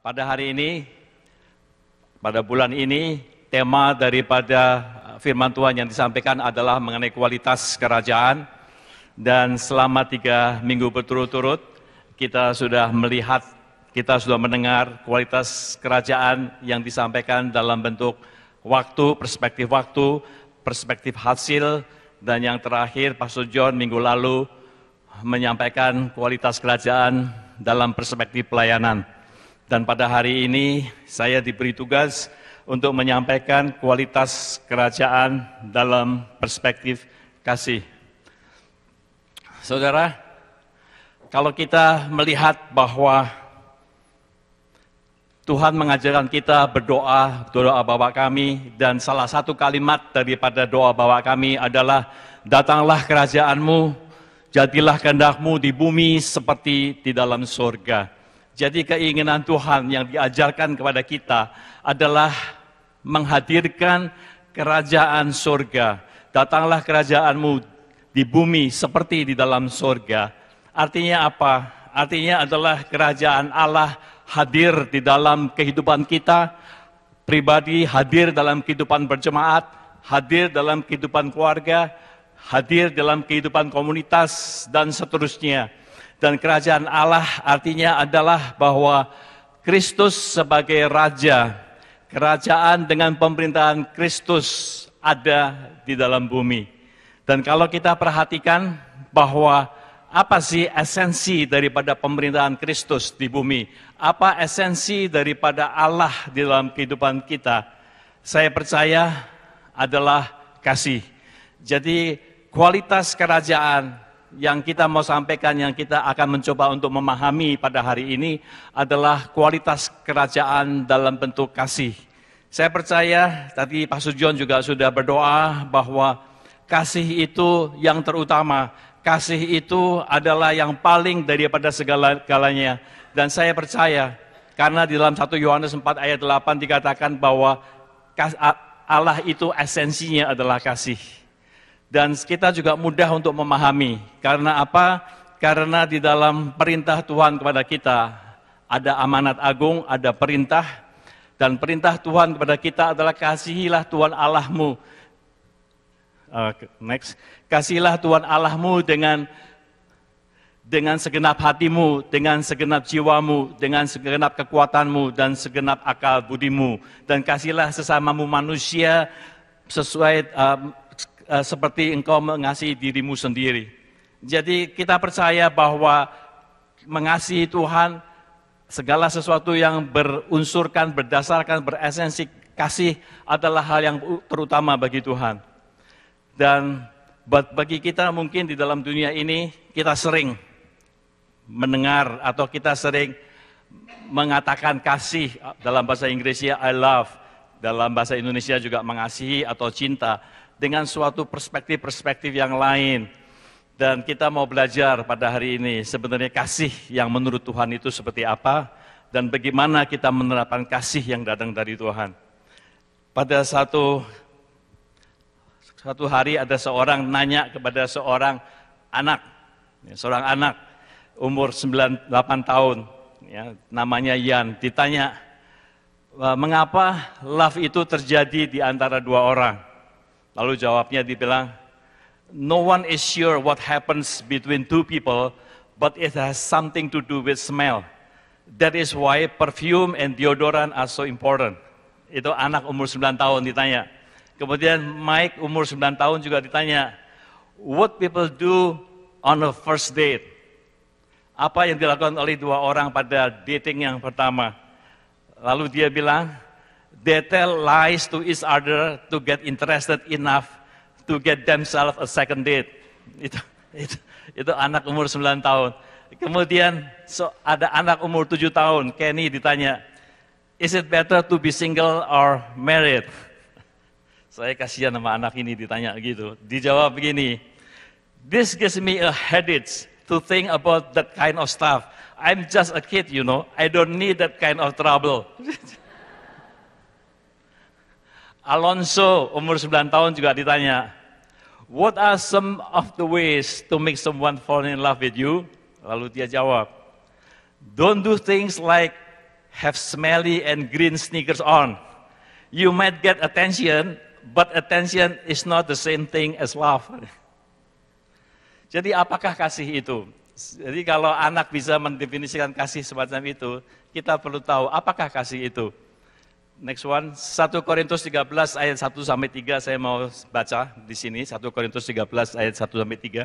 Pada hari ini, pada bulan ini, tema daripada firman Tuhan yang disampaikan adalah mengenai kualitas kerajaan. Dan selama 3 minggu berturut-turut, kita sudah melihat, kita sudah mendengar kualitas kerajaan yang disampaikan dalam bentuk waktu, perspektif hasil, dan yang terakhir Pastor John minggu lalu menyampaikan kualitas kerajaan dalam perspektif pelayanan. Dan pada hari ini saya diberi tugas untuk menyampaikan kualitas kerajaan dalam perspektif kasih. Saudara, kalau kita melihat bahwa Tuhan mengajarkan kita berdoa, doa Bapa kami, dan salah satu kalimat daripada doa Bapa kami adalah, datanglah kerajaan-Mu, jadilah kehendak-Mu di bumi seperti di dalam surga. Jadi keinginan Tuhan yang diajarkan kepada kita adalah menghadirkan kerajaan surga. Datanglah kerajaan-Mu di bumi seperti di dalam surga. Artinya apa? Artinya adalah kerajaan Allah hadir di dalam kehidupan kita pribadi, hadir dalam kehidupan berjemaat, hadir dalam kehidupan keluarga, hadir dalam kehidupan komunitas, dan seterusnya. Dan kerajaan Allah artinya adalah bahwa Kristus sebagai Raja, kerajaan dengan pemerintahan Kristus ada di dalam bumi. Dan kalau kita perhatikan bahwa apa sih esensi daripada pemerintahan Kristus di bumi? Apa esensi daripada Allah di dalam kehidupan kita? Saya percaya adalah kasih. Jadi kualitas kerajaan yang kita mau sampaikan, yang kita akan mencoba untuk memahami pada hari ini adalah kualitas kerajaan dalam bentuk kasih. Saya percaya, tadi Pastor John juga sudah berdoa bahwa kasih itu yang terutama, kasih itu adalah yang paling daripada segala-galanya. Dan saya percaya, karena di dalam 1 Yohanes 4 ayat 8 dikatakan bahwa Allah itu esensinya adalah kasih. Dan kita juga mudah untuk memahami. Karena apa? Karena di dalam perintah Tuhan kepada kita, ada amanat agung, ada perintah. Dan perintah Tuhan kepada kita adalah kasihilah Tuhan Allahmu. Kasihilah Tuhan Allahmu dengan segenap hatimu, dengan segenap jiwamu, dengan segenap kekuatanmu, dan segenap akal budimu. Dan kasihilah sesamamu manusia sesuai seperti engkau mengasihi dirimu sendiri. Jadi kita percaya bahwa mengasihi Tuhan, segala sesuatu yang berunsurkan, berdasarkan, beresensi kasih adalah hal yang terutama bagi Tuhan. Dan bagi kita mungkin di dalam dunia ini, kita sering mendengar atau kita sering mengatakan kasih, dalam bahasa Inggrisnya I love, dalam bahasa Indonesia juga mengasihi atau cinta, dengan suatu perspektif-perspektif yang lain. Dan kita mau belajar pada hari ini sebenarnya kasih yang menurut Tuhan itu seperti apa, dan bagaimana kita menerapkan kasih yang datang dari Tuhan. Pada satu hari ada seorang nanya kepada seorang anak umur 8 tahun, ya, namanya Yan, ditanya, mengapa love itu terjadi di antara dua orang? Lalu jawabnya dibilang, no one is sure what happens between two people, but it has something to do with smell. That is why perfume and deodorant are so important. Itu anak umur 9 tahun ditanya. Kemudian Mike umur 9 tahun juga ditanya, what people do on a first date? Apa yang dilakukan oleh dua orang pada dating yang pertama? Lalu dia bilang, they tell lies to each other to get interested enough to get themselves a second date. Itu anak umur 9 tahun. Kemudian ada anak umur 7 tahun, Kenny, ditanya, is it better to be single or married? Saya kasihan sama anak ini ditanya gitu. Dijawab begini, this gives me a headache to think about that kind of stuff. I'm just a kid, you know. I don't need that kind of trouble. Alonso, umur 9 tahun juga ditanya, what are some of the ways to make someone fall in love with you? Lalu dia jawab, don't do things like have smelly and green sneakers on. You might get attention, but attention is not the same thing as love. Jadi apakah kasih itu? Jadi kalau anak bisa mendefinisikan kasih semacam itu, kita perlu tahu apakah kasih itu. Next one, 1 Korintus 13 ayat 1 sampai 3 saya mau baca di sini, 1 Korintus 13 ayat 1 sampai 3.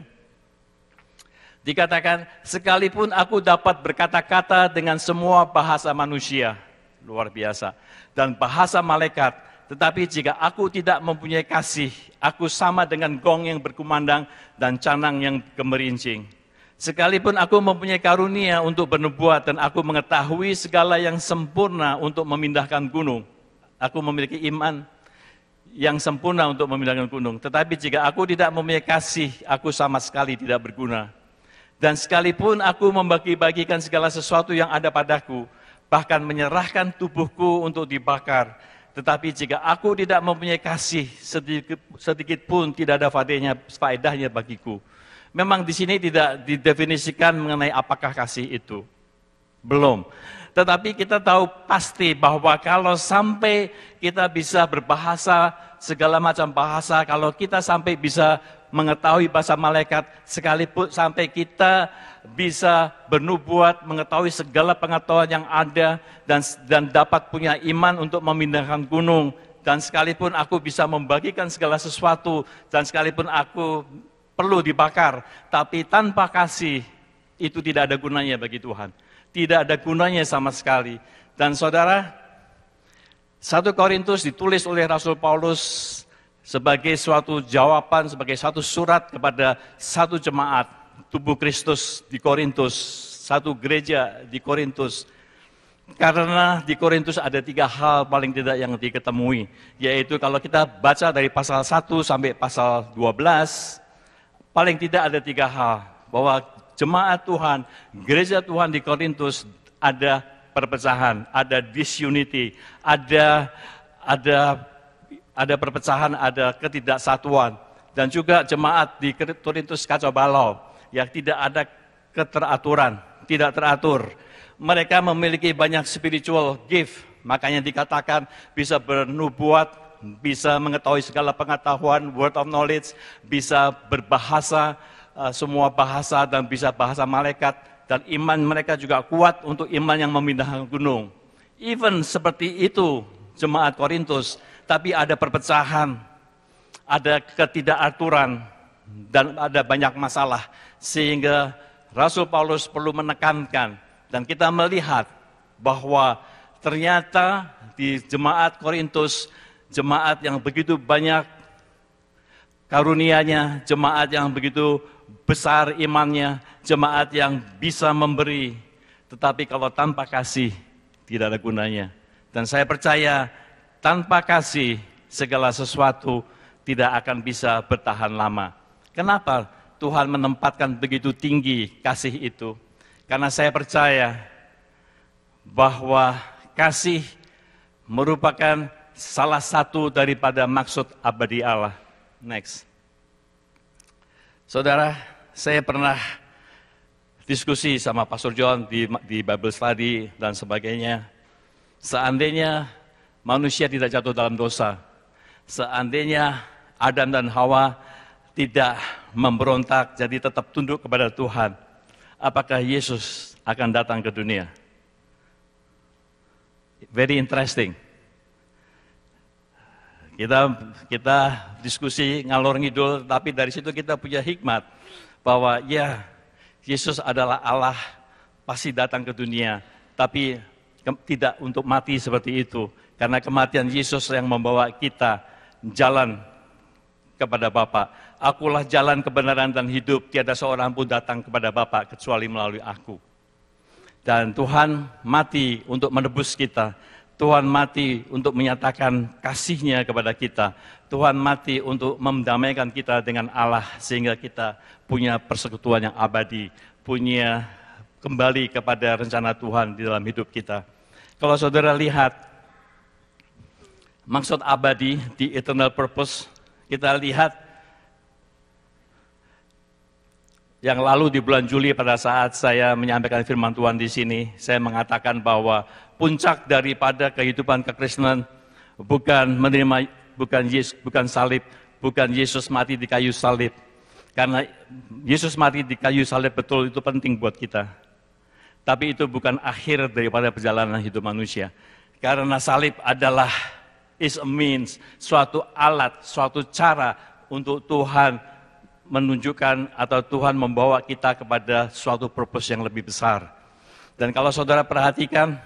Dikatakan, sekalipun aku dapat berkata-kata dengan semua bahasa manusia, luar biasa, dan bahasa malaikat, tetapi jika aku tidak mempunyai kasih, aku sama dengan gong yang berkumandang dan canang yang gemerincing. Sekalipun aku mempunyai karunia untuk bernubuat dan aku mengetahui segala yang sempurna untuk memindahkan gunung. Aku memiliki iman yang sempurna untuk memindahkan gunung. Tetapi jika aku tidak mempunyai kasih, aku sama sekali tidak berguna. Dan sekalipun aku membagi-bagikan segala sesuatu yang ada padaku, bahkan menyerahkan tubuhku untuk dibakar, tetapi jika aku tidak mempunyai kasih, sedikit pun tidak ada faedahnya bagiku. Memang di sini tidak didefinisikan mengenai apakah kasih itu. Belum. Tetapi kita tahu pasti bahwa kalau sampai kita bisa berbahasa, segala macam bahasa, kalau kita sampai bisa mengetahui bahasa malaikat, sekalipun sampai kita bisa bernubuat, mengetahui segala pengetahuan yang ada, dan dapat punya iman untuk memindahkan gunung, dan sekalipun aku bisa membagikan segala sesuatu, dan sekalipun aku perlu dibakar, tapi tanpa kasih, itu tidak ada gunanya bagi Tuhan. Tidak ada gunanya sama sekali. Dan saudara, 1 Korintus ditulis oleh Rasul Paulus sebagai suatu jawaban, sebagai satu surat kepada satu jemaat tubuh Kristus di Korintus, satu gereja di Korintus. Karena di Korintus ada 3 hal paling tidak yang diketemui, yaitu kalau kita baca dari pasal 1 sampai pasal 12, paling tidak ada 3 hal, bahwa jemaat Tuhan, gereja Tuhan di Korintus ada perpecahan, ada disunity, ada perpecahan, ada ketidaksatuan, dan juga jemaat di Korintus kacau balau, yang tidak ada keteraturan, tidak teratur. Mereka memiliki banyak spiritual gift, makanya dikatakan bisa bernubuat, bisa mengetahui segala pengetahuan, word of knowledge, bisa berbahasa, semua bahasa, dan bisa bahasa malaikat, dan iman mereka juga kuat untuk iman yang memindahkan gunung. Even seperti itu jemaat Korintus, tapi ada perpecahan, ada ketidakaturan, dan ada banyak masalah, sehingga Rasul Paulus perlu menekankan, dan kita melihat bahwa ternyata di jemaat Korintus, jemaat yang begitu banyak karunianya, jemaat yang begitu besar imannya, jemaat yang bisa memberi, tetapi kalau tanpa kasih tidak ada gunanya. Dan saya percaya tanpa kasih segala sesuatu tidak akan bisa bertahan lama. Kenapa Tuhan menempatkan begitu tinggi kasih itu? Karena saya percaya bahwa kasih merupakan salah satu daripada maksud abadi Allah. Next. Saudara, saya pernah diskusi sama Pastor John di Bible Study dan sebagainya. Seandainya manusia tidak jatuh dalam dosa, seandainya Adam dan Hawa tidak memberontak, jadi tetap tunduk kepada Tuhan, apakah Yesus akan datang ke dunia? Very interesting. Kita diskusi ngalor ngidul, tapi dari situ kita punya hikmat bahwa ya, Yesus adalah Allah, pasti datang ke dunia, tapi tidak untuk mati seperti itu, karena kematian Yesus yang membawa kita jalan kepada Bapa. Akulah jalan, kebenaran, dan hidup, tiada seorang pun datang kepada Bapa kecuali melalui aku. Dan Tuhan mati untuk menebus kita. Tuhan mati untuk menyatakan kasih-Nya kepada kita. Tuhan mati untuk mendamaikan kita dengan Allah, sehingga kita punya persekutuan yang abadi, punya kembali kepada rencana Tuhan di dalam hidup kita. Kalau saudara lihat maksud abadi di eternal purpose, kita lihat Yang lalu di bulan Juli pada saat saya menyampaikan firman Tuhan di sini, saya mengatakan bahwa puncak daripada kehidupan kekristenan bukan menerima, bukan salib, bukan Yesus mati di kayu salib. Karena Yesus mati di kayu salib betul itu penting buat kita. Tapi itu bukan akhir daripada perjalanan hidup manusia. Karena salib adalah is a means, suatu alat, suatu cara untuk Tuhan menunjukkan atau Tuhan membawa kita kepada suatu purpose yang lebih besar. Dan kalau saudara perhatikan,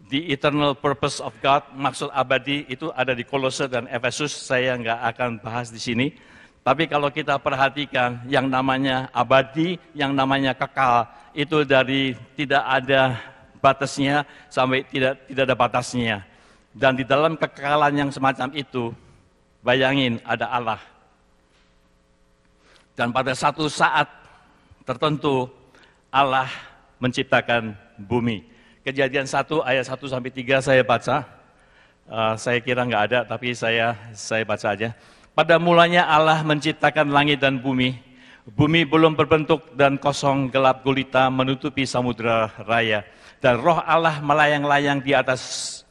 the eternal purpose of God, maksud abadi itu ada di Kolose dan Efesus, saya nggak akan bahas di sini. Tapi kalau kita perhatikan yang namanya abadi, yang namanya kekal, itu dari tidak ada batasnya sampai tidak ada batasnya. Dan di dalam kekekalan yang semacam itu, bayangin ada Allah. Dan pada satu saat tertentu Allah menciptakan bumi. Kejadian 1 ayat 1-3 saya baca. Saya kira nggak ada, tapi saya baca aja. Pada mulanya Allah menciptakan langit dan bumi. Bumi belum berbentuk dan kosong gelap gulita menutupi samudera raya. Dan roh Allah melayang-layang di atas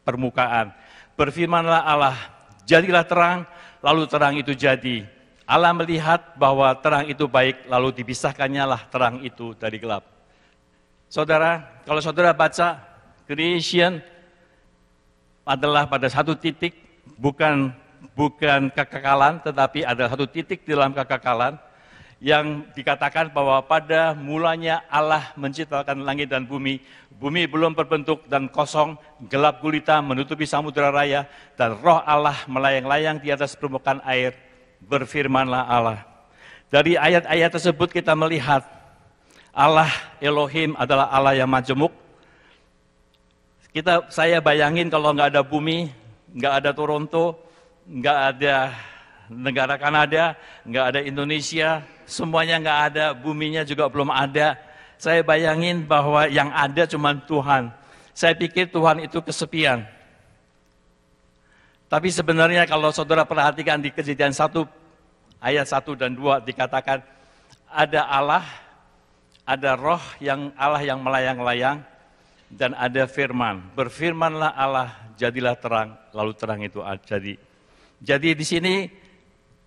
permukaan. Berfirmanlah Allah, jadilah terang, lalu terang itu jadi. Allah melihat bahwa terang itu baik, lalu dipisahkannya lah terang itu dari gelap. Saudara, kalau saudara baca, creation adalah pada satu titik, bukan kekekalan, tetapi ada satu titik di dalam kekekalan, yang dikatakan bahwa pada mulanya Allah menciptakan langit dan bumi. Bumi belum berbentuk dan kosong, gelap gulita menutupi samudera raya, dan roh Allah melayang-layang di atas permukaan air. Berfirmanlah Allah. Dari ayat-ayat tersebut kita melihat Allah Elohim adalah Allah yang majemuk. Saya bayangin kalau nggak ada bumi, nggak ada Toronto, nggak ada negara Kanada, nggak ada Indonesia, semuanya nggak ada, buminya juga belum ada. Saya bayangin bahwa yang ada cuma Tuhan. Saya pikir Tuhan itu kesepian. Tapi sebenarnya kalau saudara perhatikan di Kejadian 1 ayat 1 dan 2 dikatakan ada Allah, ada roh yang Allah yang melayang-layang dan ada firman. Berfirmanlah Allah, jadilah terang, lalu terang itu jadi. Jadi di sini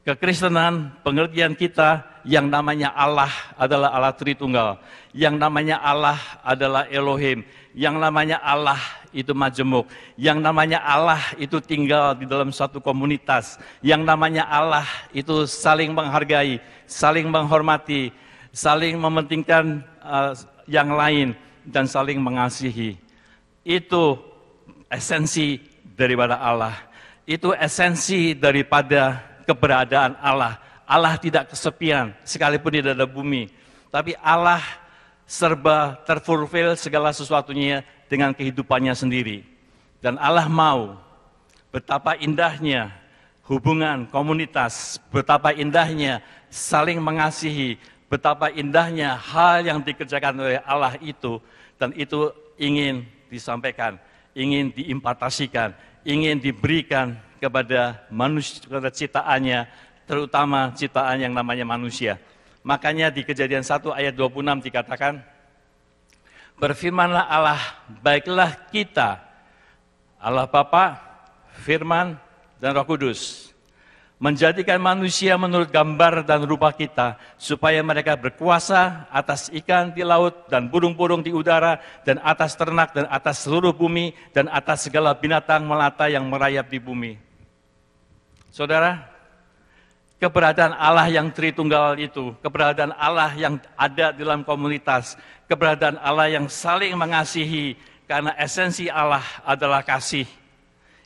kekristenan, pengertian kita yang namanya Allah adalah Allah Tritunggal. Yang namanya Allah adalah Elohim. Yang namanya Allah itu majemuk. Yang namanya Allah itu tinggal di dalam satu komunitas. Yang namanya Allah itu saling menghargai, saling menghormati, saling mementingkan yang lain, dan saling mengasihi. Itu esensi daripada Allah. Itu esensi daripada keberadaan Allah. Allah tidak kesepian, sekalipun tidak ada bumi. Tapi Allah serba terfulfill segala sesuatunya dengan kehidupannya sendiri. Dan Allah mau, betapa indahnya hubungan komunitas, betapa indahnya saling mengasihi, betapa indahnya hal yang dikerjakan oleh Allah itu, dan itu ingin disampaikan, ingin diimpartasikan, ingin diberikan kepada manusia, kepada ciptaannya, terutama ciptaan yang namanya manusia. Makanya di Kejadian 1 ayat 26 dikatakan, berfirmanlah Allah, baiklah kita, Allah Bapa, Firman, dan Roh Kudus, menjadikan manusia menurut gambar dan rupa kita, supaya mereka berkuasa atas ikan di laut dan burung-burung di udara, dan atas ternak, dan atas seluruh bumi, dan atas segala binatang melata yang merayap di bumi. Saudara, keberadaan Allah yang Tritunggal itu, keberadaan Allah yang ada dalam komunitas, keberadaan Allah yang saling mengasihi, karena esensi Allah adalah kasih,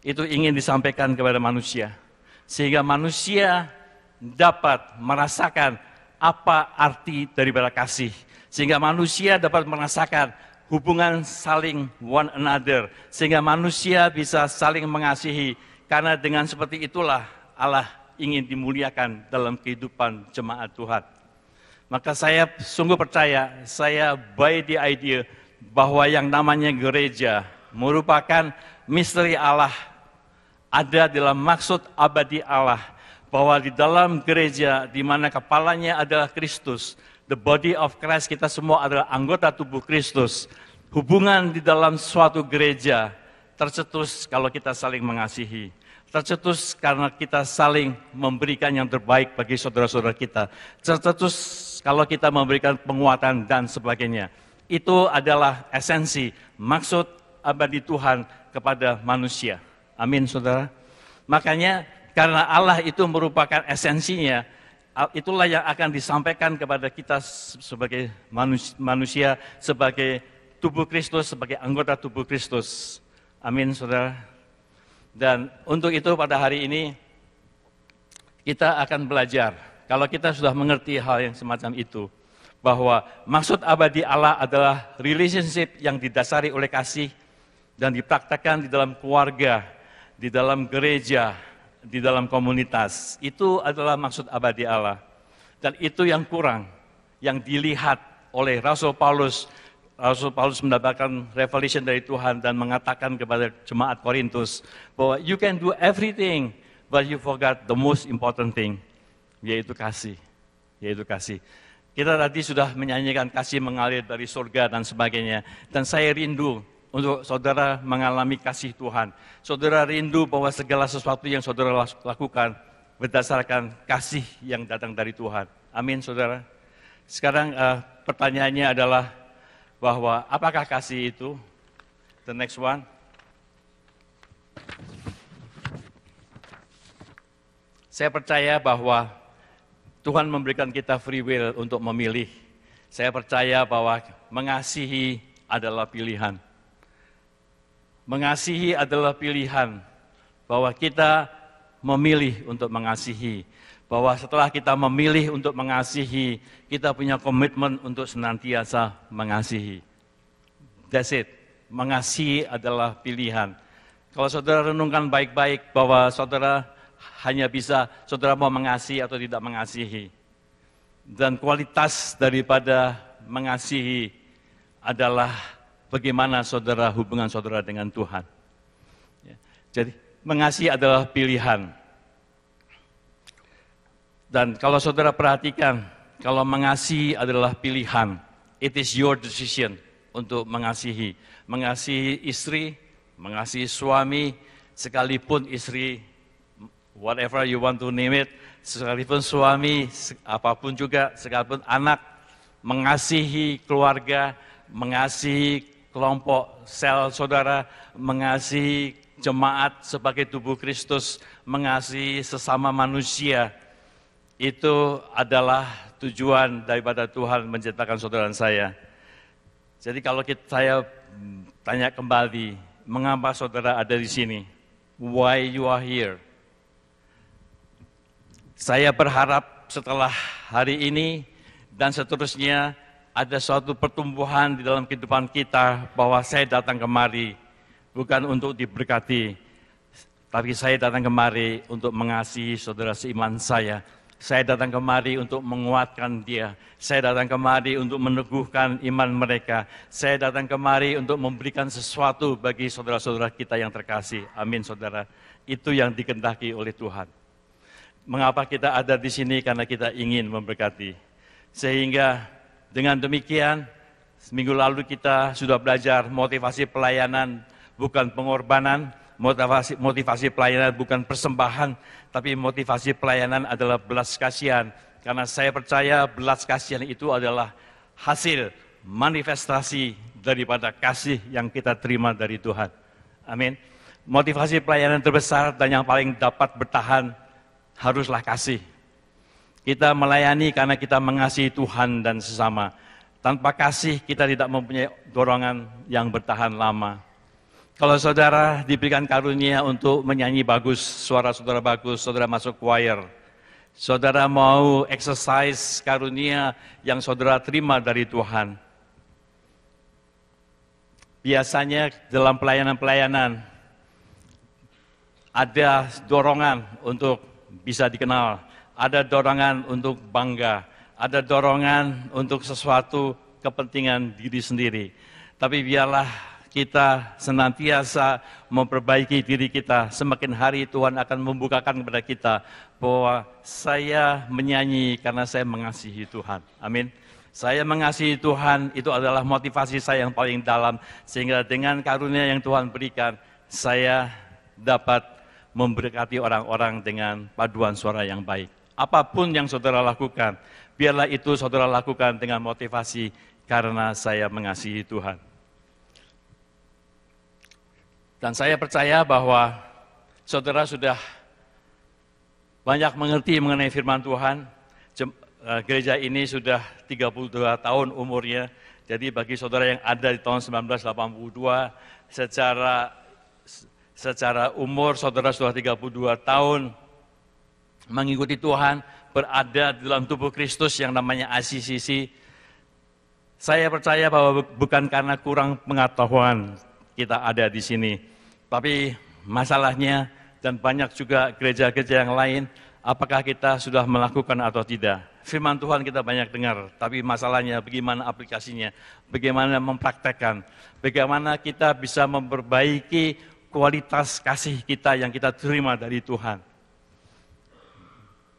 itu ingin disampaikan kepada manusia. Sehingga manusia dapat merasakan apa arti daripada kasih. Sehingga manusia dapat merasakan hubungan saling one another. Sehingga manusia bisa saling mengasihi. Karena dengan seperti itulah Allah ingin dimuliakan dalam kehidupan jemaat Tuhan. Maka saya sungguh percaya, saya buy the idea bahwa yang namanya gereja merupakan misteri Allah, ada dalam maksud abadi Allah, bahwa di dalam gereja di mana kepalanya adalah Kristus, the body of Christ, kita semua adalah anggota tubuh Kristus. Hubungan di dalam suatu gereja tercetus kalau kita saling mengasihi. Tercetus karena kita saling memberikan yang terbaik bagi saudara-saudara kita. Tercetus kalau kita memberikan penguatan dan sebagainya. Itu adalah esensi, maksud abadi Tuhan kepada manusia. Amin, saudara. Makanya karena Allah itu merupakan esensinya, itulah yang akan disampaikan kepada kita sebagai manusia, sebagai tubuh Kristus, sebagai anggota tubuh Kristus. Amin, saudara. Dan untuk itu pada hari ini kita akan belajar, kalau kita sudah mengerti hal yang semacam itu, bahwa maksud abadi Allah adalah relationship yang didasari oleh kasih dan dipraktekkan di dalam keluarga, di dalam gereja, di dalam komunitas. Itu adalah maksud abadi Allah. Dan itu yang kurang, yang dilihat oleh Rasul Paulus. Rasul Paulus mendapatkan revelation dari Tuhan dan mengatakan kepada jemaat Korintus bahwa you can do everything, but you forgot the most important thing, yaitu kasih. Yaitu kasih. Kita tadi sudah menyanyikan kasih mengalir dari surga dan sebagainya. Dan saya rindu untuk saudara mengalami kasih Tuhan. Saudara rindu bahwa segala sesuatu yang saudara lakukan berdasarkan kasih yang datang dari Tuhan. Amin, saudara. Sekarang pertanyaannya adalah bahwa apakah kasih itu? The next one. Saya percaya bahwa Tuhan memberikan kita free will untuk memilih. Saya percaya bahwa mengasihi adalah pilihan. Mengasihi adalah pilihan, bahwa kita memilih untuk mengasihi. Bahwa setelah kita memilih untuk mengasihi, kita punya komitmen untuk senantiasa mengasihi. That's it. Mengasihi adalah pilihan. Kalau saudara renungkan baik-baik bahwa saudara hanya bisa, saudara mau mengasihi atau tidak mengasihi. Dan kualitas daripada mengasihi adalah bagaimana saudara hubungan saudara dengan Tuhan. Jadi mengasihi adalah pilihan. Dan kalau saudara perhatikan, kalau mengasihi adalah pilihan, it is your decision untuk mengasihi. Mengasihi istri, mengasihi suami, sekalipun istri, whatever you want to name it, sekalipun suami, apapun juga, sekalipun anak, mengasihi keluarga, mengasihi kelompok sel saudara, mengasihi jemaat sebagai tubuh Kristus, mengasihi sesama manusia. Itu adalah tujuan daripada Tuhan menciptakan saudara dan saya. Jadi kalau saya tanya kembali, mengapa saudara ada di sini? Why you are here? Saya berharap setelah hari ini dan seterusnya ada suatu pertumbuhan di dalam kehidupan kita bahwa saya datang kemari bukan untuk diberkati, tapi saya datang kemari untuk mengasihi saudara seiman saya. Saya datang kemari untuk menguatkan dia. Saya datang kemari untuk meneguhkan iman mereka. Saya datang kemari untuk memberikan sesuatu bagi saudara-saudara kita yang terkasih. Amin, saudara. Itu yang dikehendaki oleh Tuhan. Mengapa kita ada di sini? Karena kita ingin memberkati. Sehingga dengan demikian, minggu lalu kita sudah belajar motivasi pelayanan bukan pengorbanan. Motivasi pelayanan bukan persembahan, tapi motivasi pelayanan adalah belas kasihan. Karena saya percaya belas kasihan itu adalah hasil manifestasi daripada kasih yang kita terima dari Tuhan. Amin. Motivasi pelayanan terbesar dan yang paling dapat bertahan haruslah kasih. Kita melayani karena kita mengasihi Tuhan dan sesama. Tanpa kasih kita tidak mempunyai dorongan yang bertahan lama. Kalau saudara diberikan karunia untuk menyanyi bagus, suara saudara bagus, saudara masuk choir. Saudara mau exercise karunia yang saudara terima dari Tuhan. Biasanya dalam pelayanan-pelayanan ada dorongan untuk bisa dikenal, ada dorongan untuk bangga, ada dorongan untuk sesuatu kepentingan diri sendiri. Tapi biarlah kita senantiasa memperbaiki diri kita, semakin hari Tuhan akan membukakan kepada kita bahwa saya menyanyi karena saya mengasihi Tuhan. Amin. Saya mengasihi Tuhan, itu adalah motivasi saya yang paling dalam, sehingga dengan karunia yang Tuhan berikan, saya dapat memberkati orang-orang dengan paduan suara yang baik. Apapun yang saudara lakukan, biarlah itu saudara lakukan dengan motivasi karena saya mengasihi Tuhan. Dan saya percaya bahwa saudara sudah banyak mengerti mengenai firman Tuhan. Gereja ini sudah 32 tahun umurnya, jadi bagi saudara yang ada di tahun 1982, secara umur saudara sudah 32 tahun mengikuti Tuhan, berada di dalam tubuh Kristus yang namanya ICCC. Saya percaya bahwa bukan karena kurang pengetahuan kita ada di sini, tapi masalahnya dan banyak juga gereja-gereja yang lain, apakah kita sudah melakukan atau tidak. Firman Tuhan kita banyak dengar, tapi masalahnya bagaimana aplikasinya, bagaimana mempraktekkan, bagaimana kita bisa memperbaiki kualitas kasih kita yang kita terima dari Tuhan.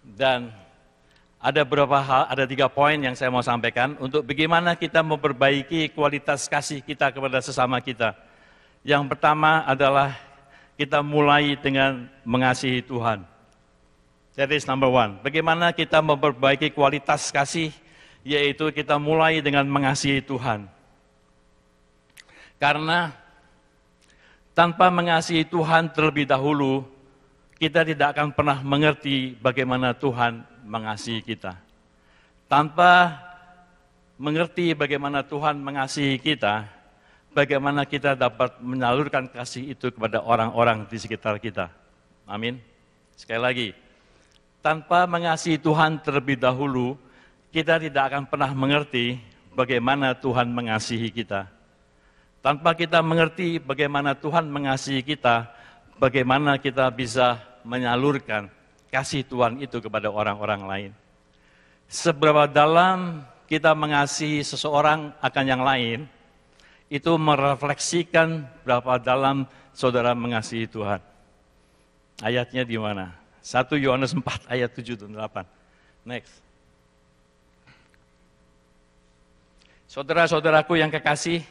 Dan ada beberapa hal, ada 3 poin yang saya mau sampaikan untuk bagaimana kita memperbaiki kualitas kasih kita kepada sesama kita. Yang pertama adalah kita mulai dengan mengasihi Tuhan. That is number 1. Bagaimana kita memperbaiki kualitas kasih, yaitu kita mulai dengan mengasihi Tuhan. Karena tanpa mengasihi Tuhan terlebih dahulu, kita tidak akan pernah mengerti bagaimana Tuhan mengasihi kita. Tanpa mengerti bagaimana Tuhan mengasihi kita, bagaimana kita dapat menyalurkan kasih itu kepada orang-orang di sekitar kita. Amin. Sekali lagi, tanpa mengasihi Tuhan terlebih dahulu, kita tidak akan pernah mengerti bagaimana Tuhan mengasihi kita. Tanpa kita mengerti bagaimana Tuhan mengasihi kita, bagaimana kita bisa menyalurkan kasih Tuhan itu kepada orang-orang lain. Seberapa dalam kita mengasihi seseorang akan yang lain, itu merefleksikan berapa dalam saudara mengasihi Tuhan. Ayatnya di mana? 1 Yohanes 4 ayat 7 dan 8. Next. Saudara-saudaraku yang kekasih,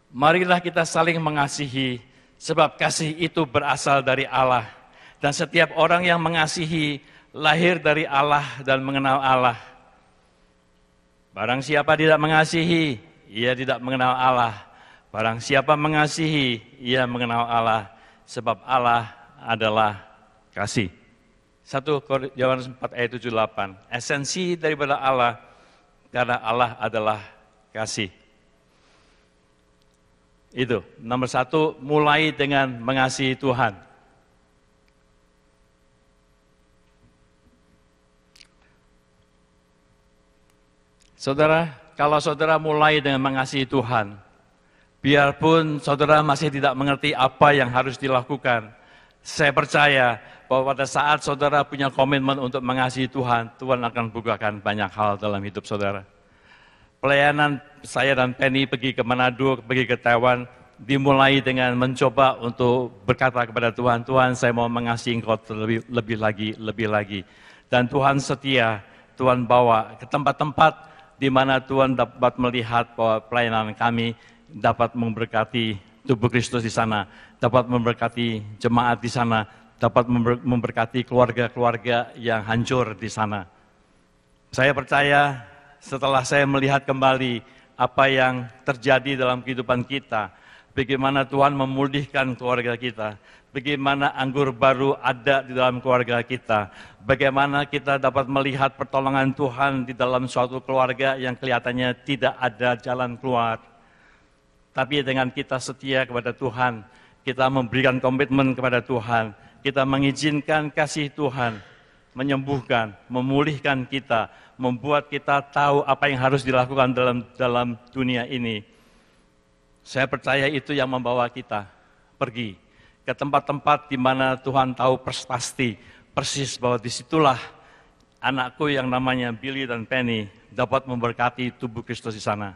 marilah kita saling mengasihi, sebab kasih itu berasal dari Allah. Dan setiap orang yang mengasihi, lahir dari Allah dan mengenal Allah. Barang siapa tidak mengasihi, ia tidak mengenal Allah. Barang siapa mengasihi, ia mengenal Allah, sebab Allah adalah kasih. 1 Yohanes 4 ayat 7-8. Esensi daripada Allah, karena Allah adalah kasih. Itu, nomor 1, mulai dengan mengasihi Tuhan. Saudara, kalau saudara mulai dengan mengasihi Tuhan, biarpun saudara masih tidak mengerti apa yang harus dilakukan, saya percaya bahwa pada saat saudara punya komitmen untuk mengasihi Tuhan, Tuhan akan bukakan banyak hal dalam hidup saudara. Pelayanan saya dan Penny pergi ke Manado, pergi ke Taiwan, dimulai dengan mencoba untuk berkata kepada Tuhan, Tuhan saya mau mengasihi Engkau lebih lagi. Dan Tuhan setia, Tuhan bawa ke tempat-tempat di mana Tuhan dapat melihat bahwa pelayanan kami dapat memberkati tubuh Kristus di sana, dapat memberkati jemaat di sana, dapat memberkati keluarga-keluarga yang hancur di sana. Saya percaya setelah saya melihat kembali apa yang terjadi dalam kehidupan kita, bagaimana Tuhan memulihkan keluarga kita, bagaimana anggur baru ada di dalam keluarga kita, bagaimana kita dapat melihat pertolongan Tuhan di dalam suatu keluarga yang kelihatannya tidak ada jalan keluar. Tapi dengan kita setia kepada Tuhan, kita memberikan komitmen kepada Tuhan, kita mengizinkan kasih Tuhan menyembuhkan, memulihkan kita, membuat kita tahu apa yang harus dilakukan dalam dunia ini. Saya percaya itu yang membawa kita pergi ke tempat-tempat di mana Tuhan tahu pasti, persis bahwa disitulah anakku yang namanya Billy dan Penny dapat memberkati tubuh Kristus di sana.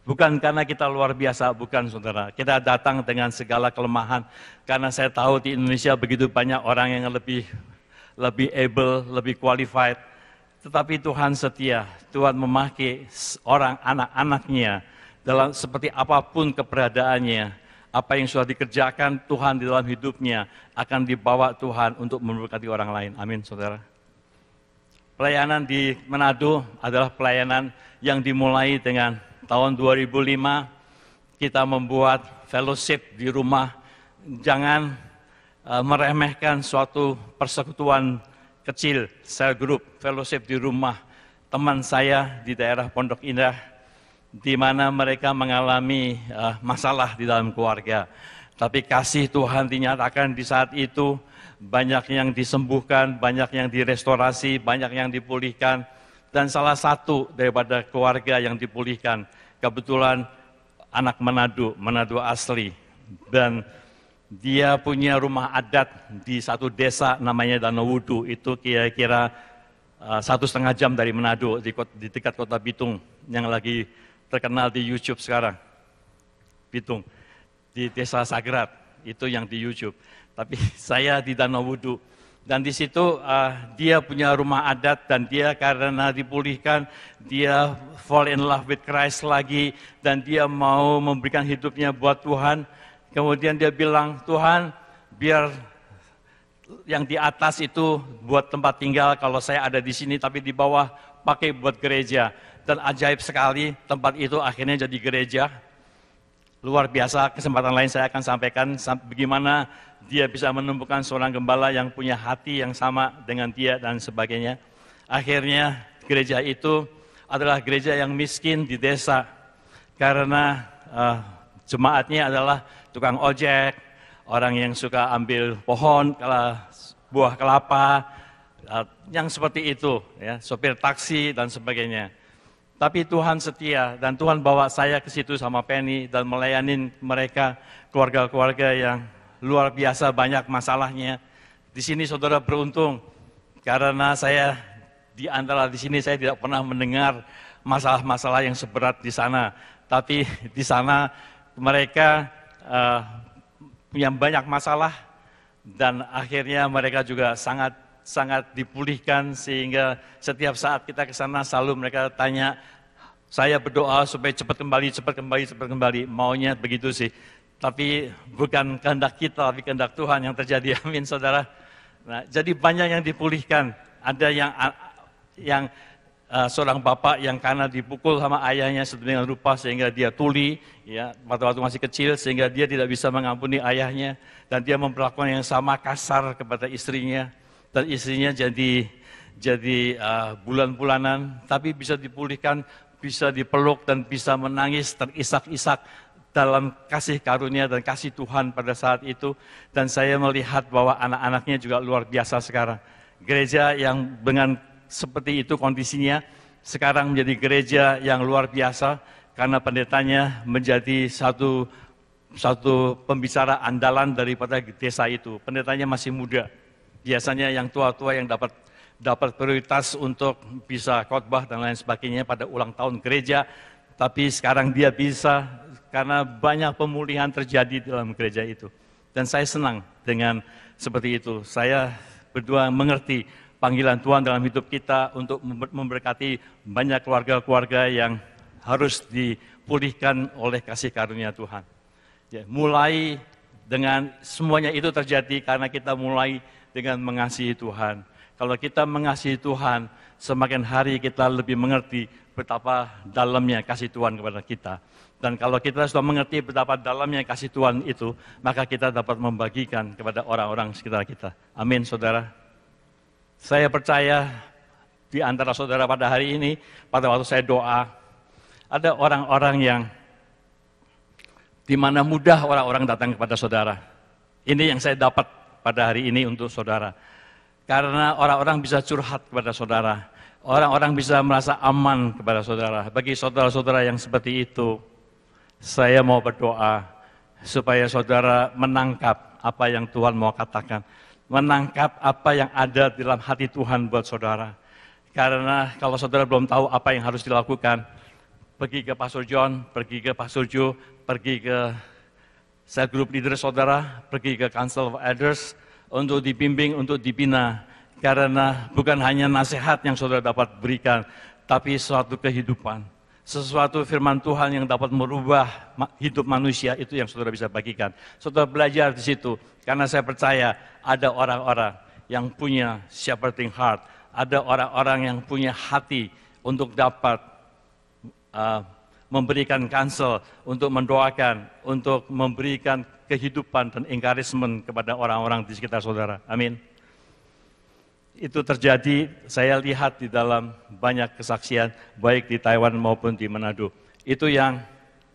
Bukan karena kita luar biasa, bukan saudara. Kita datang dengan segala kelemahan. Karena saya tahu di Indonesia begitu banyak orang yang lebih able, lebih qualified. Tetapi Tuhan setia. Tuhan memakai orang anak-anaknya dalam seperti apapun keberadaannya. Apa yang sudah dikerjakan Tuhan di dalam hidupnya akan dibawa Tuhan untuk memberkati orang lain. Amin, saudara. Pelayanan di Manado adalah pelayanan yang dimulai dengan tahun 2005 kita membuat fellowship di rumah. Jangan meremehkan suatu persekutuan kecil, cell group, fellowship di rumah teman saya di daerah Pondok Indah, di mana mereka mengalami masalah di dalam keluarga. Tapi kasih Tuhan dinyatakan di saat itu, banyak yang disembuhkan, banyak yang direstorasi, banyak yang dipulihkan. Dan salah satu daripada keluarga yang dipulihkan, kebetulan anak Manado asli. Dan dia punya rumah adat di satu desa namanya Danau Wudu, itu kira-kira 1,5 jam dari Manado, di dekat kota Bitung, yang lagi terkenal di YouTube sekarang. Bitung, di desa Sagrat, itu yang di YouTube. Tapi saya di Danau Wudu. Dan di situ dia punya rumah adat dan dia karena dipulihkan, dia fall in love with Christ lagi dan dia mau memberikan hidupnya buat Tuhan. Kemudian dia bilang, Tuhan biar yang di atas itu buat tempat tinggal kalau saya ada di sini, tapi di bawah pakai buat gereja. Dan ajaib sekali tempat itu akhirnya jadi gereja. Luar biasa, kesempatan lain saya akan sampaikan bagaimana dia bisa menemukan seorang gembala yang punya hati yang sama dengan dia dan sebagainya. Akhirnya gereja itu adalah gereja yang miskin di desa karena jemaatnya adalah tukang ojek, orang yang suka ambil pohon, buah kelapa, yang seperti itu, ya, sopir taksi dan sebagainya. Tapi Tuhan setia dan Tuhan bawa saya ke situ sama Penny dan melayani mereka, keluarga-keluarga yang luar biasa banyak masalahnya. Di sini saudara beruntung karena saya di antara di sini saya tidak pernah mendengar masalah-masalah yang seberat di sana. Tapi di sana mereka punya banyak masalah dan akhirnya mereka juga sangat dipulihkan sehingga setiap saat kita ke sana selalu mereka tanya, saya berdoa supaya cepat kembali, maunya begitu sih. Tapi bukan kehendak kita, tapi kehendak Tuhan yang terjadi. Amin, saudara. Nah, jadi banyak yang dipulihkan. Ada yang seorang bapak yang karena dipukul sama ayahnya sedemikian rupa sehingga dia tuli, ya, waktu masih kecil sehingga dia tidak bisa mengampuni ayahnya dan dia memperlakukan yang sama kasar kepada istrinya dan istrinya jadi bulan-bulanan, tapi bisa dipulihkan, bisa dipeluk dan bisa menangis terisak-isak dalam kasih karunia dan kasih Tuhan pada saat itu. Dan saya melihat bahwa anak-anaknya juga luar biasa sekarang. Gereja yang dengan seperti itu kondisinya, sekarang menjadi gereja yang luar biasa karena pendetanya menjadi satu pembicara andalan daripada desa itu. Pendetanya masih muda, biasanya yang tua-tua yang dapat prioritas untuk bisa khotbah dan lain sebagainya pada ulang tahun gereja. Tapi sekarang dia bisa karena banyak pemulihan terjadi dalam gereja itu. Dan saya senang dengan seperti itu. Saya berdua mengerti panggilan Tuhan dalam hidup kita untuk memberkati banyak keluarga-keluarga yang harus dipulihkan oleh kasih karunia Tuhan. Ya, mulai dengan semuanya itu terjadi karena kita mulai dengan mengasihi Tuhan. Kalau kita mengasihi Tuhan, semakin hari kita lebih mengerti betapa dalamnya kasih Tuhan kepada kita. Dan kalau kita sudah mengerti betapa dalamnya kasih Tuhan itu, maka kita dapat membagikan kepada orang-orang sekitar kita. Amin, saudara. Saya percaya di antara saudara pada hari ini, pada waktu saya doa, ada orang-orang yang di mana mudah orang-orang datang kepada saudara. Ini yang saya dapat pada hari ini untuk saudara. Karena orang-orang bisa curhat kepada saudara. Orang-orang bisa merasa aman kepada saudara. Bagi saudara-saudara yang seperti itu, saya mau berdoa supaya saudara menangkap apa yang Tuhan mau katakan. Menangkap apa yang ada di dalam hati Tuhan buat saudara. Karena kalau saudara belum tahu apa yang harus dilakukan, pergi ke Pastor John, pergi ke Pastor Joe, pergi ke cell group leader saudara, pergi ke Council of Elders, untuk dibimbing, untuk dibina. Karena bukan hanya nasihat yang saudara dapat berikan, tapi suatu kehidupan. Sesuatu firman Tuhan yang dapat merubah hidup manusia, itu yang saudara bisa bagikan. Saudara belajar di situ, karena saya percaya ada orang-orang yang punya shepherding heart, ada orang-orang yang punya hati untuk dapat memberikan counsel, untuk mendoakan, untuk memberikan kehidupan dan encouragement kepada orang-orang di sekitar saudara. Amin. Itu terjadi, saya lihat di dalam banyak kesaksian, baik di Taiwan maupun di Manado. Itu yang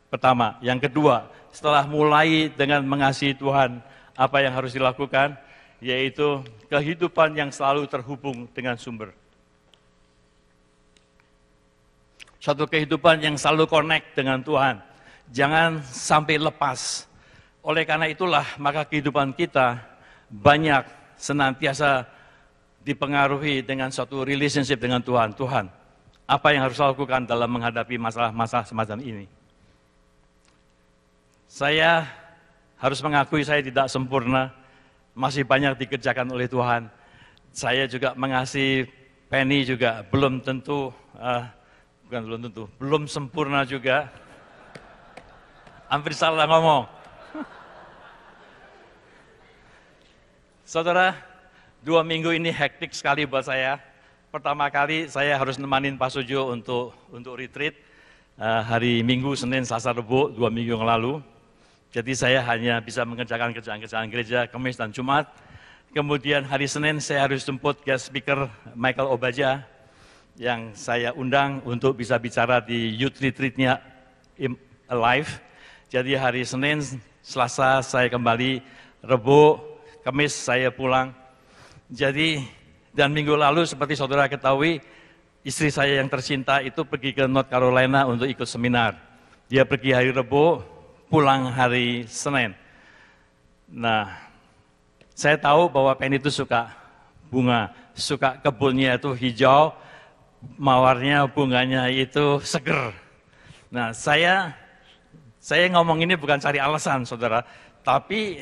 pertama. Yang kedua, setelah mulai dengan mengasihi Tuhan, apa yang harus dilakukan? Yaitu kehidupan yang selalu terhubung dengan sumber. Suatu kehidupan yang selalu connect dengan Tuhan. Jangan sampai lepas. Oleh karena itulah, maka kehidupan kita banyak senantiasa dipengaruhi dengan suatu relationship dengan Tuhan. Tuhan, apa yang harus saya lakukan dalam menghadapi masalah-masalah semacam ini? Saya harus mengakui saya tidak sempurna, masih banyak dikerjakan oleh Tuhan. Saya juga mengasihi Penny juga belum tentu, belum sempurna juga. Hampir salah ngomong. Saudara, 2 minggu ini hektik sekali buat saya. Pertama kali saya harus nemanin Pak Sujo untuk retreat hari Minggu, Senin, Selasa, Rabu 2 minggu yang lalu. Jadi saya hanya bisa mengerjakan kerjaan-kerjaan gereja Kamis dan Jumat. Kemudian hari Senin saya harus jemput guest speaker Michael Obaja yang saya undang untuk bisa bicara di youth retreat-nya live. Jadi hari Senin, Selasa saya kembali, Rabu, Kamis saya pulang. Jadi, dan minggu lalu seperti saudara ketahui, istri saya yang tercinta itu pergi ke North Carolina untuk ikut seminar. Dia pergi hari Rabu, pulang hari Senin. Nah, saya tahu bahwa Penny itu suka bunga, suka kebunnya itu hijau, mawarnya, bunganya itu seger. Nah, saya ngomong ini bukan cari alasan, saudara, tapi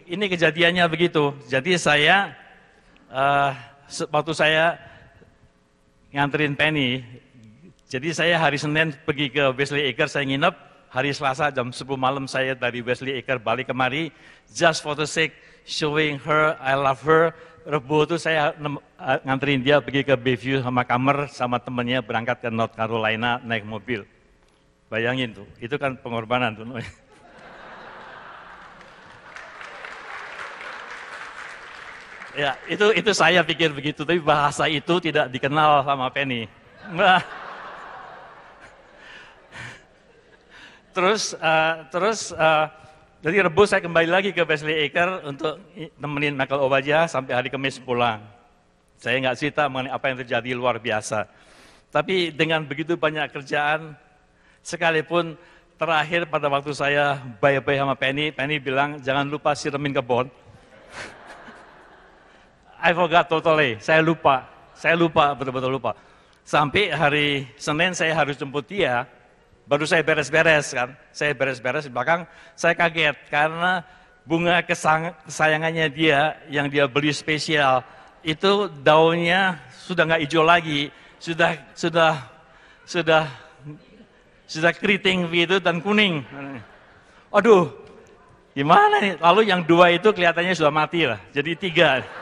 ini kejadiannya begitu. Jadi saya, waktu saya nganterin Penny, jadi saya hari Senin pergi ke Wesley Acre, saya nginep, hari Selasa jam 10 malam saya dari Wesley Acre balik kemari, just for the sake showing her, I love her. Rebu itu saya nganterin dia pergi ke Bayview sama Kamer, sama temennya berangkat ke North Carolina naik mobil. Bayangin tuh, itu kan pengorbanan tuh. Ya, itu saya pikir begitu, tapi bahasa itu tidak dikenal sama Penny. Terus, jadi Rebu saya kembali lagi ke Wesley Acre untuk nemenin Michael Obaja sampai hari Kamis pulang. Saya nggak cerita mengenai apa yang terjadi luar biasa. Tapi dengan begitu banyak kerjaan, sekalipun terakhir pada waktu saya bye-bye sama Penny bilang jangan lupa siramin kebun. I forgot totally, saya lupa, betul-betul lupa. Sampai hari Senin saya harus jemput dia, baru saya beres-beres kan. Saya beres-beres di belakang, saya kaget karena bunga kesayangannya dia yang dia beli spesial, itu daunnya sudah nggak hijau lagi, sudah keriting begitu dan kuning. Aduh, gimana nih? Lalu yang 2 itu kelihatannya sudah mati lah, jadi 3.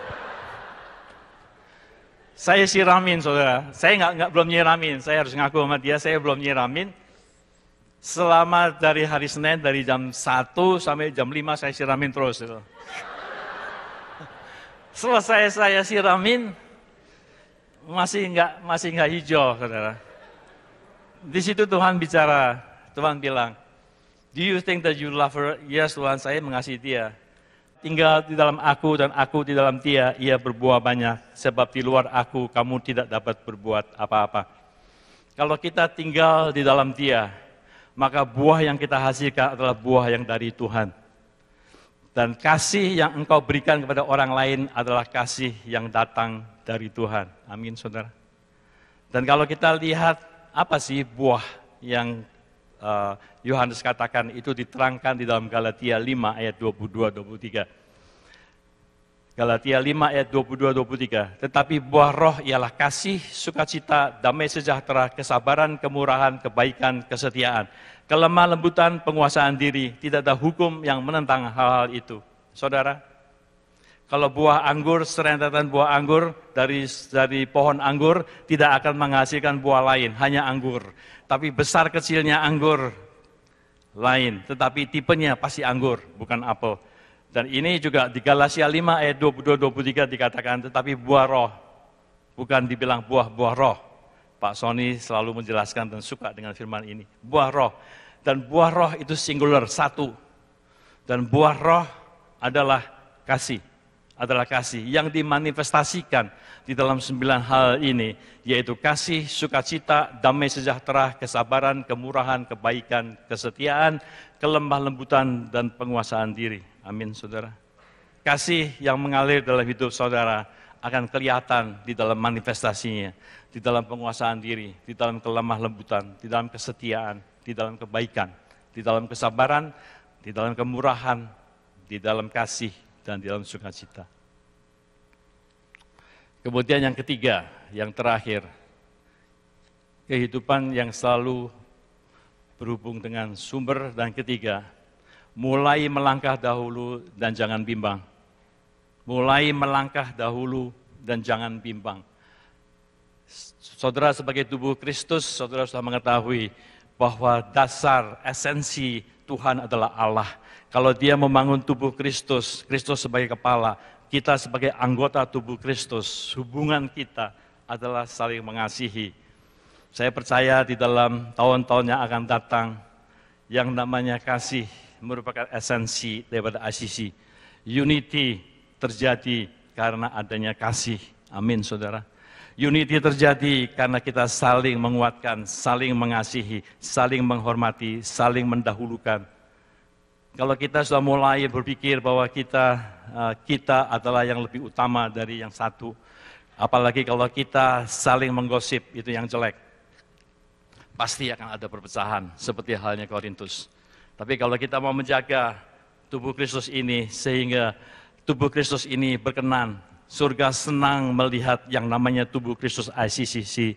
Saya siramin, saudara. Saya belum nyiramin. Saya harus ngaku sama dia, saya belum nyiramin. Selama dari hari Senin, dari jam 1 sampai jam 5 saya siramin terus. Gitu. Selesai saya siramin, masih nggak hijau, saudara. Di situ Tuhan bicara, Tuhan bilang, do you think that you love her? Yes, Tuhan, saya mengasihi dia. Tinggal di dalam aku dan aku di dalam dia, ia berbuah banyak. Sebab di luar aku, kamu tidak dapat berbuat apa-apa. Kalau kita tinggal di dalam dia, maka buah yang kita hasilkan adalah buah yang dari Tuhan. Dan kasih yang engkau berikan kepada orang lain adalah kasih yang datang dari Tuhan. Amin, saudara. Dan kalau kita lihat apa sih buah yang Yohanes katakan itu diterangkan di dalam Galatia 5 ayat 22-23. Galatia 5 ayat 22-23. Tetapi buah roh ialah kasih, sukacita, damai sejahtera, kesabaran, kemurahan, kebaikan, kesetiaan, kelemah lembutan, penguasaan diri. Tidak ada hukum yang menentang hal-hal itu. Saudara, kalau buah anggur, serentetan buah anggur dari pohon anggur tidak akan menghasilkan buah lain, hanya anggur. Tapi besar kecilnya anggur lain, tetapi tipenya pasti anggur, bukan apel. Dan ini juga di Galatia 5 ayat 22-23 dikatakan, tetapi buah roh, bukan dibilang buah-buah roh. Pak Sony selalu menjelaskan dan suka dengan firman ini. Buah roh, dan buah roh itu singular, satu. Dan buah roh adalah kasih. Adalah kasih yang dimanifestasikan di dalam 9 hal ini, yaitu kasih, sukacita, damai sejahtera, kesabaran, kemurahan, kebaikan, kesetiaan, kelemah lembutan, dan penguasaan diri. Amin, saudara. Kasih yang mengalir dalam hidup saudara akan kelihatan di dalam manifestasinya, di dalam penguasaan diri, di dalam kelemah lembutan, di dalam kesetiaan, di dalam kebaikan, di dalam kesabaran, di dalam kemurahan, di dalam kasih, dan di dalam sukacita. Kemudian yang ketiga, yang terakhir, kehidupan yang selalu berhubung dengan sumber, dan ketiga, mulai melangkah dahulu dan jangan bimbang. Mulai melangkah dahulu dan jangan bimbang. Saudara sebagai tubuh Kristus, saudara sudah mengetahui bahwa dasar esensi Tuhan adalah Allah. Kalau dia membangun tubuh Kristus, Kristus sebagai kepala, kita sebagai anggota tubuh Kristus, hubungan kita adalah saling mengasihi. Saya percaya di dalam tahun-tahun yang akan datang, yang namanya kasih merupakan esensi daripada ICC. Unity terjadi karena adanya kasih. Amin, saudara. Unity terjadi karena kita saling menguatkan, saling mengasihi, saling menghormati, saling mendahulukan. Kalau kita sudah mulai berpikir bahwa kita adalah yang lebih utama dari yang satu, apalagi kalau kita saling menggosip, itu yang jelek. Pasti akan ada perpecahan, seperti halnya Korintus. Tapi kalau kita mau menjaga tubuh Kristus ini, sehingga tubuh Kristus ini berkenan, surga senang melihat yang namanya tubuh Kristus ICCC,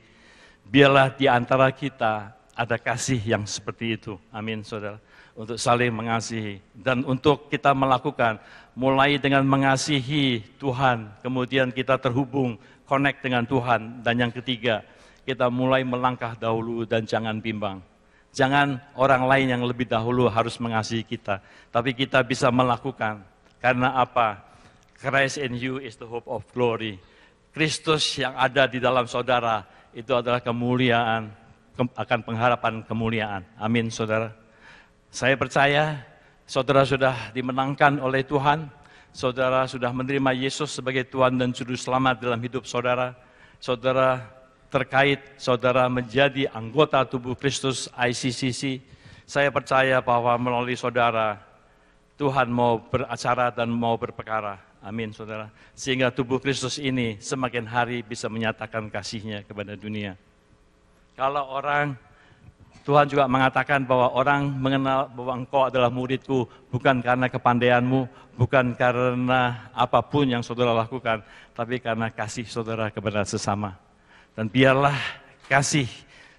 biarlah di antara kita ada kasih yang seperti itu. Amin, saudara. Untuk saling mengasihi. Dan untuk kita melakukan, mulai dengan mengasihi Tuhan, kemudian kita terhubung, connect dengan Tuhan. Dan yang ketiga, kita mulai melangkah dahulu dan jangan bimbang. Jangan orang lain yang lebih dahulu harus mengasihi kita. Tapi kita bisa melakukan. Karena apa? Christ in you is the hope of glory. Kristus yang ada di dalam saudara, itu adalah kemuliaan, akan pengharapan kemuliaan. Amin, saudara. Saya percaya saudara sudah dimenangkan oleh Tuhan, saudara sudah menerima Yesus sebagai Tuhan dan Juru Selamat dalam hidup saudara. Saudara terkait, saudara menjadi anggota tubuh Kristus ICCC. Saya percaya bahwa melalui saudara, Tuhan mau beracara dan mau berperkara. Amin, saudara. Sehingga tubuh Kristus ini semakin hari bisa menyatakan kasih-Nya kepada dunia. Kalau Tuhan juga mengatakan bahwa orang mengenal bahwa engkau adalah muridku bukan karena kepandaianmu, bukan karena apapun yang saudara lakukan, tapi karena kasih saudara kepada sesama. Dan biarlah kasih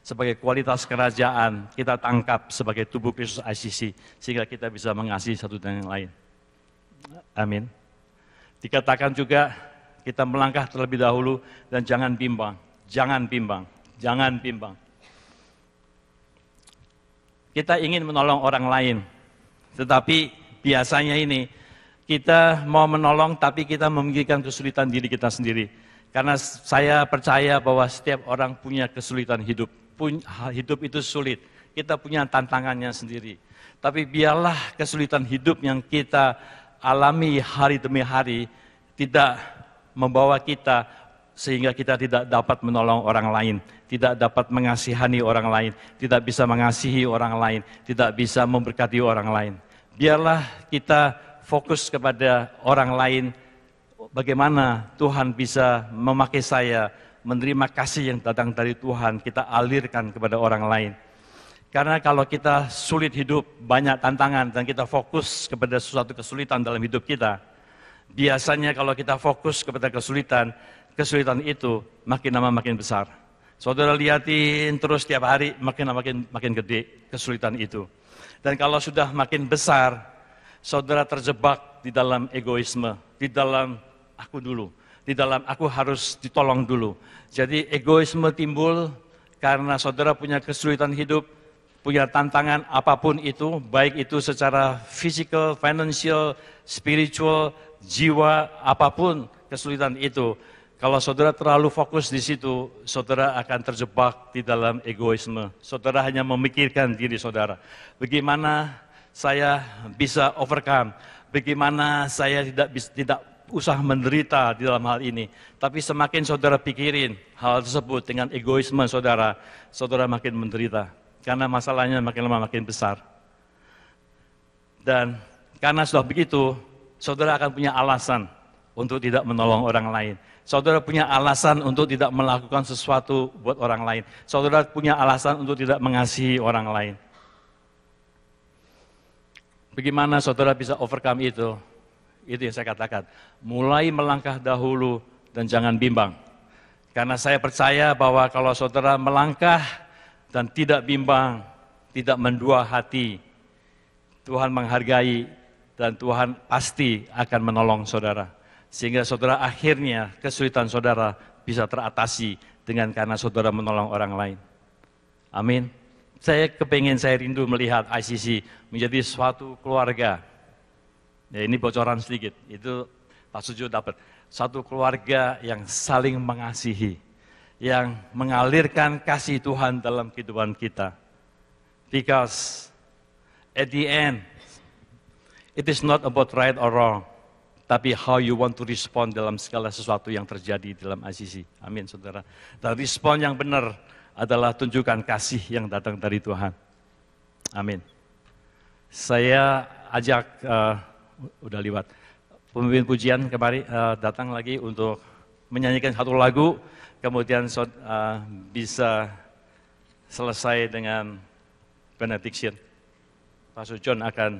sebagai kualitas kerajaan kita tangkap sebagai tubuh Kristus ICC, sehingga kita bisa mengasihi satu dan yang lain. Amin. Dikatakan juga kita melangkah terlebih dahulu dan jangan bimbang, jangan bimbang, jangan bimbang. Kita ingin menolong orang lain, tetapi biasanya ini kita mau menolong tapi kita memikirkan kesulitan diri kita sendiri. Karena saya percaya bahwa setiap orang punya kesulitan hidup. Hidup itu sulit, kita punya tantangannya sendiri. Tapi biarlah kesulitan hidup yang kita alami hari demi hari tidak membawa kita sehingga kita tidak dapat menolong orang lain, tidak dapat mengasihani orang lain, tidak bisa mengasihi orang lain, tidak bisa memberkati orang lain. Biarlah kita fokus kepada orang lain, bagaimana Tuhan bisa memakai saya menerima kasih yang datang dari Tuhan, kita alirkan kepada orang lain. Karena kalau kita sulit hidup, banyak tantangan, dan kita fokus kepada sesuatu kesulitan dalam hidup kita, biasanya kalau kita fokus kepada kesulitan itu makin lama makin besar. Saudara lihatin terus tiap hari makin gede kesulitan itu. Dan kalau sudah makin besar, saudara terjebak di dalam egoisme, di dalam aku dulu, di dalam aku harus ditolong dulu. Jadi egoisme timbul karena saudara punya kesulitan hidup, punya tantangan apapun itu, baik itu secara physical, financial, spiritual, jiwa, apapun kesulitan itu. Kalau saudara terlalu fokus di situ, saudara akan terjebak di dalam egoisme. Saudara hanya memikirkan diri saudara. Bagaimana saya bisa overcome? Bagaimana saya tidak usah menderita di dalam hal ini? Tapi semakin saudara pikirin hal tersebut dengan egoisme saudara, saudara makin menderita. Karena masalahnya makin lama makin besar. Dan karena sudah begitu, saudara akan punya alasan untuk tidak menolong orang lain. Saudara punya alasan untuk tidak melakukan sesuatu buat orang lain. Saudara punya alasan untuk tidak mengasihi orang lain. Bagaimana saudara bisa overcome itu? Itu yang saya katakan. Mulai melangkah dahulu dan jangan bimbang. Karena saya percaya bahwa kalau saudara melangkah dan tidak bimbang, tidak mendua hati, Tuhan menghargai dan Tuhan pasti akan menolong saudara. Sehingga saudara akhirnya kesulitan saudara bisa teratasi dengan karena saudara menolong orang lain. Amin. Saya rindu melihat ICC menjadi suatu keluarga. Ya, ini bocoran sedikit, itu Pak Sujo dapat. Satu keluarga yang saling mengasihi, yang mengalirkan kasih Tuhan dalam kehidupan kita. Because at the end, it is not about right or wrong, tapi how you want to respond dalam segala sesuatu yang terjadi dalam ICC. Amin, saudara. Dan respon yang benar adalah tunjukkan kasih yang datang dari Tuhan. Amin. Saya ajak, udah lewat, pemimpin pujian kemari datang lagi untuk menyanyikan satu lagu, kemudian bisa selesai dengan benediction. Pastor John akan